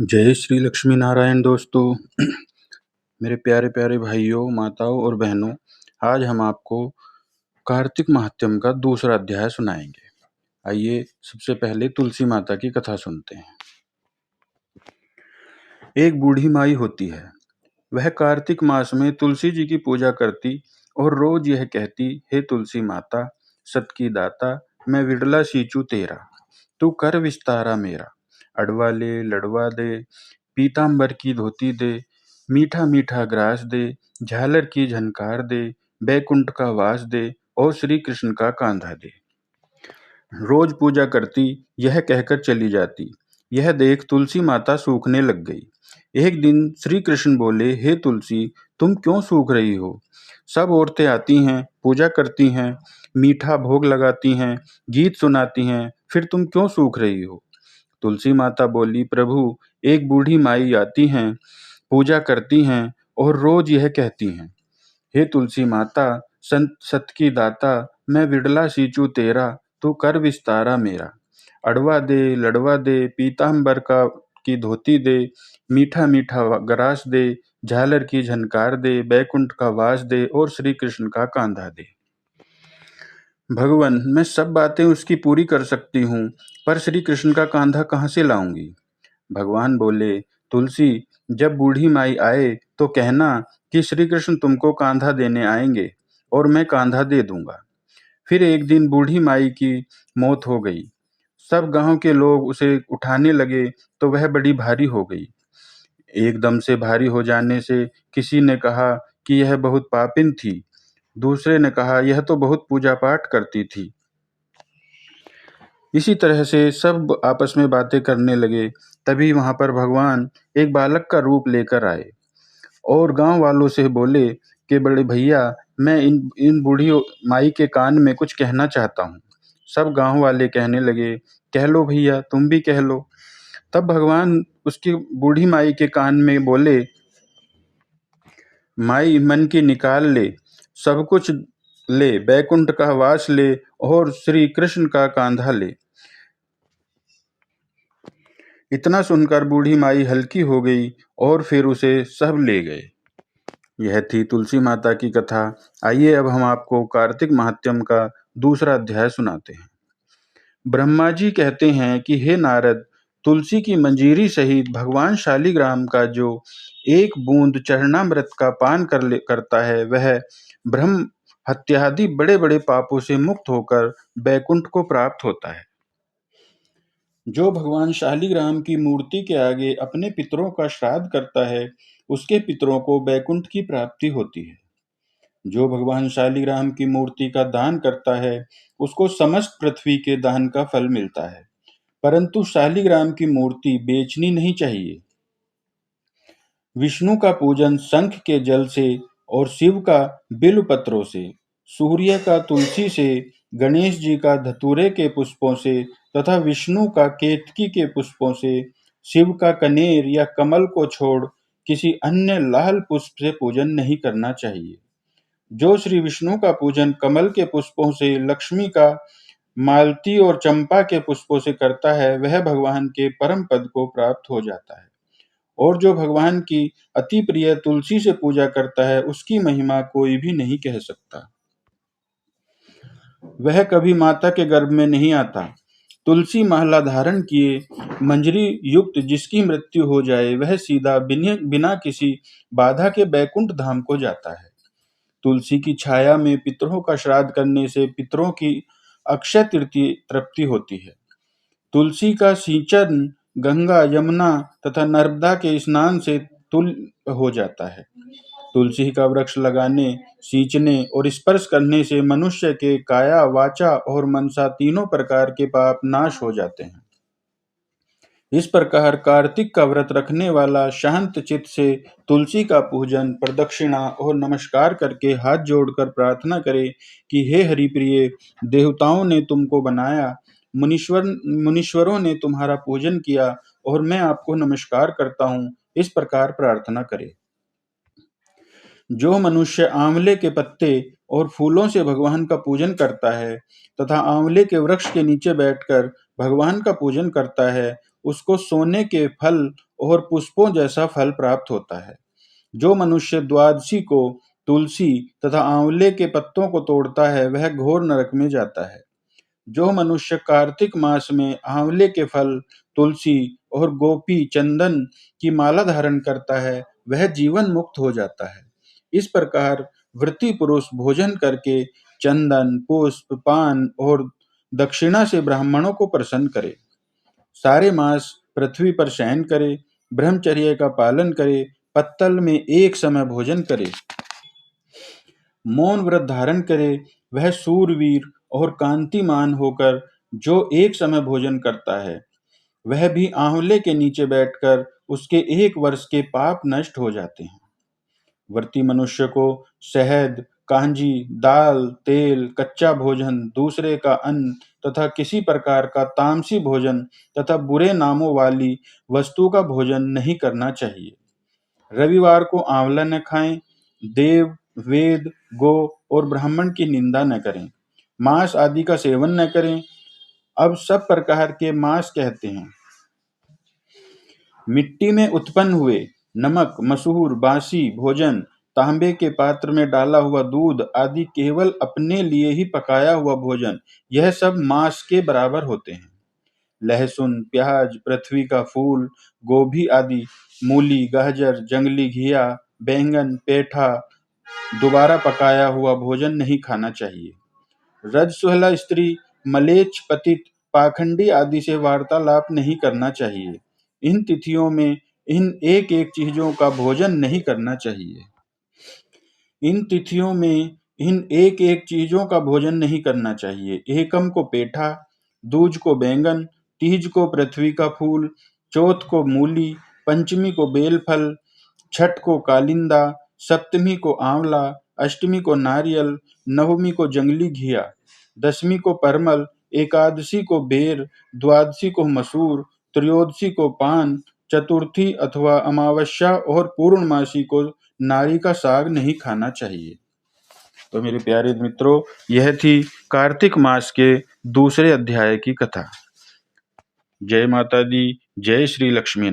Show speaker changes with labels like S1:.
S1: जय श्री लक्ष्मी नारायण दोस्तों। मेरे प्यारे प्यारे भाइयों, माताओं और बहनों, आज हम आपको कार्तिक महात्म्य का दूसरा अध्याय सुनाएंगे। आइए सबसे पहले तुलसी माता की कथा सुनते हैं। एक बूढ़ी माई होती है। वह कार्तिक मास में तुलसी जी की पूजा करती और रोज यह कहती, हे तुलसी माता, सत की दाता, मैं विड़ला सींचू तेरा, तू कर विस्तारा मेरा। अडवा ले लड़वा दे, पीतांबर की धोती दे, मीठा मीठा ग्रास दे, झालर की झनकार दे, बैकुंठ का वास दे और श्री कृष्ण का कांधा दे। रोज पूजा करती, यह कहकर चली जाती। यह देख तुलसी माता सूखने लग गई। एक दिन श्री कृष्ण बोले, हे तुलसी, तुम क्यों सूख रही हो? सब औरतें आती हैं, पूजा करती हैं, मीठा भोग लगाती हैं, गीत सुनाती हैं, फिर तुम क्यों सूख रही हो? तुलसी माता बोली, प्रभु, एक बूढ़ी माई आती हैं, पूजा करती हैं और रोज यह कहती हैं, हे तुलसी माता, संत सत की दाता, मैं विड़ला सींचू तेरा, तू कर विस्तारा मेरा। अडवा दे लड़वा दे, पीतांबर की धोती दे, मीठा मीठा ग्रास दे, झालर की झनकार दे, बैकुंठ का वास दे और श्री कृष्ण का कांधा दे। भगवान, मैं सब बातें उसकी पूरी कर सकती हूँ, पर श्री कृष्ण का कांधा कहाँ से लाऊंगी? भगवान बोले, तुलसी, जब बूढ़ी माई आए तो कहना कि श्री कृष्ण तुमको कांधा देने आएंगे और मैं कांधा दे दूंगा। फिर एक दिन बूढ़ी माई की मौत हो गई। सब गांव के लोग उसे उठाने लगे तो वह बड़ी भारी हो गई। एकदम से भारी हो जाने से किसी ने कहा कि यह बहुत पापिन थी। दूसरे ने कहा, यह तो बहुत पूजा पाठ करती थी। इसी तरह से सब आपस में बातें करने लगे। तभी वहां पर भगवान एक बालक का रूप लेकर आए और गांव वालों से बोले कि बड़े भैया, मैं इन इन बूढ़ी माई के कान में कुछ कहना चाहता हूँ। सब गांव वाले कहने लगे, कह लो भैया, तुम भी कह लो। तब भगवान उसकी बूढ़ी माई के कान में बोले, माई, मन की निकाल ले, सब कुछ ले, बैकुंठ का वास ले और श्री कृष्ण का कांधा ले। इतना सुनकर बूढ़ी माई हल्की हो गई और फिर उसे सब ले गए। यह थी तुलसी माता की कथा। आइए अब हम आपको कार्तिक महात्म्य का दूसरा अध्याय सुनाते हैं। ब्रह्मा जी कहते हैं कि हे नारद, तुलसी की मंजीरी सहित भगवान शालिग्राम का जो एक बूंद चरणामृत का पान करता है, वह ब्रह्म हत्यादि बड़े बड़े पापों से मुक्त होकर बैकुंठ को प्राप्त होता है। जो भगवान शालिग्राम की मूर्ति के आगे अपने पितरों का श्राद्ध करता है, उसके पितरों को बैकुंठ की प्राप्ति होती है। जो भगवान शालिग्राम की मूर्ति का दान करता है, उसको समस्त पृथ्वी के दान का फल मिलता है। परंतु शालिग्राम की मूर्ति बेचनी नहीं चाहिए। विष्णु का पूजन शंख के जल से और शिव का बिल्व पत्रों से, सूर्य का तुलसी से, गणेश जी का धतूरे के पुष्पों से तथा विष्णु का केतकी के पुष्पों से, शिव का कनेर या कमल को छोड़ किसी अन्य लाल पुष्प से पूजन नहीं करना चाहिए। जो श्री विष्णु का पूजन कमल के पुष्पों से, लक्ष्मी का मालती और चंपा के पुष्पों से करता है, वह भगवान के परम पद को प्राप्त हो जाता है। और जो भगवान की अति प्रिय तुलसी से पूजा करता है, उसकी महिमा कोई भी नहीं कह सकता। वह कभी माता के गर्भ में नहीं आता। तुलसी माला धारण किए मंजरी युक्त जिसकी मृत्यु हो जाए, वह सीधा बिना किसी बाधा के बैकुंठ धाम को जाता है। तुलसी की छाया में पितरों का श्राद्ध करने से पितरों की अक्षय तृप्ति होती है। तुलसी का सिंचन गंगा, यमुना तथा नर्मदा के स्नान से तुल्य हो जाता है। तुलसी का वृक्ष लगाने, सींचने और स्पर्श करने से मनुष्य के काया, वाचा और मनसा तीनों प्रकार के पाप नाश हो जाते हैं। इस प्रकार कार्तिक का व्रत रखने वाला शांत चित्त से तुलसी का पूजन, प्रदक्षिणा और नमस्कार करके हाथ जोड़कर प्रार्थना करे कि हे हरिप्रिय, देवताओं ने तुमको बनाया, मुनीश्वरों ने तुम्हारा पूजन किया और मैं आपको नमस्कार करता हूँ। इस प्रकार प्रार्थना करे। जो मनुष्य आंवले के पत्ते और फूलों से भगवान का पूजन करता है तथा आंवले के वृक्ष के नीचे बैठकर भगवान का पूजन करता है, उसको सोने के फल और पुष्पों जैसा फल प्राप्त होता है। जो मनुष्य द्वादशी को तुलसी तथा आंवले के पत्तों को तोड़ता है, वह घोर नरक में जाता है। जो मनुष्य कार्तिक मास में आंवले के फल, तुलसी और गोपी चंदन की माला धारण करता है, वह जीवन मुक्त हो जाता है। इस प्रकार व्रती पुरुष भोजन करके चंदन, पुष्प, पान और दक्षिणा से ब्राह्मणों को प्रसन्न करे। सारे मास पृथ्वी पर शयन करे, ब्रह्मचर्य का पालन करे, पत्तल में एक समय भोजन करे, मौन व्रत धारण करे। वह सूरवीर और कांतिमान होकर जो एक समय भोजन करता है, वह भी आंवले के नीचे बैठकर उसके 1 वर्ष के पाप नष्ट हो जाते हैं। व्रती मनुष्य को शहद, कांजी, दाल, तेल, कच्चा भोजन, दूसरे का अन्न तथा किसी प्रकार का तामसी भोजन तथा बुरे नामों वाली वस्तु का भोजन नहीं करना चाहिए। रविवार को आंवला न खाएं, देव, वेद, गो और ब्राह्मण की निंदा न करें, मांस आदि का सेवन न करें। अब सब प्रकार के मांस कहते हैं। मिट्टी में उत्पन्न हुए नमक, मसूर, बासी भोजन, तांबे के पात्र में डाला हुआ दूध आदि केवल अपने लिए ही पकाया हुआ भोजन, यह सब मांस के बराबर होते हैं। लहसुन, प्याज, पृथ्वी का फूल, गोभी आदि, मूली, गाजर, जंगली घिया, बैंगन, पेठा, दोबारा पकाया हुआ भोजन नहीं खाना चाहिए। रजस्वला स्त्री, मलेच्छ, पतित, पाखंडी आदि से वार्तालाप नहीं करना चाहिए। इन तिथियों में इन एक एक चीजों का भोजन नहीं करना चाहिए। इन तिथियों में इन एक एक चीजों का भोजन नहीं करना चाहिए। एकम को पेठा, दूज को बैंगन, तीज को पृथ्वी का फूल, चौथ को मूली, पंचमी को बेलफल, छठ को कालिंदा, सप्तमी को आंवला, अष्टमी को नारियल, नवमी को जंगली घिया, दशमी को परमल, एकादशी को बेर, द्वादशी को मसूर, त्रयोदशी को पान, चतुर्थी अथवा अमावस्या और पूर्णमासी को नारी का साग नहीं खाना चाहिए। तो मेरे प्यारे मित्रों, यह थी कार्तिक मास के दूसरे अध्याय की कथा। जय माता दी, जय श्री लक्ष्मी।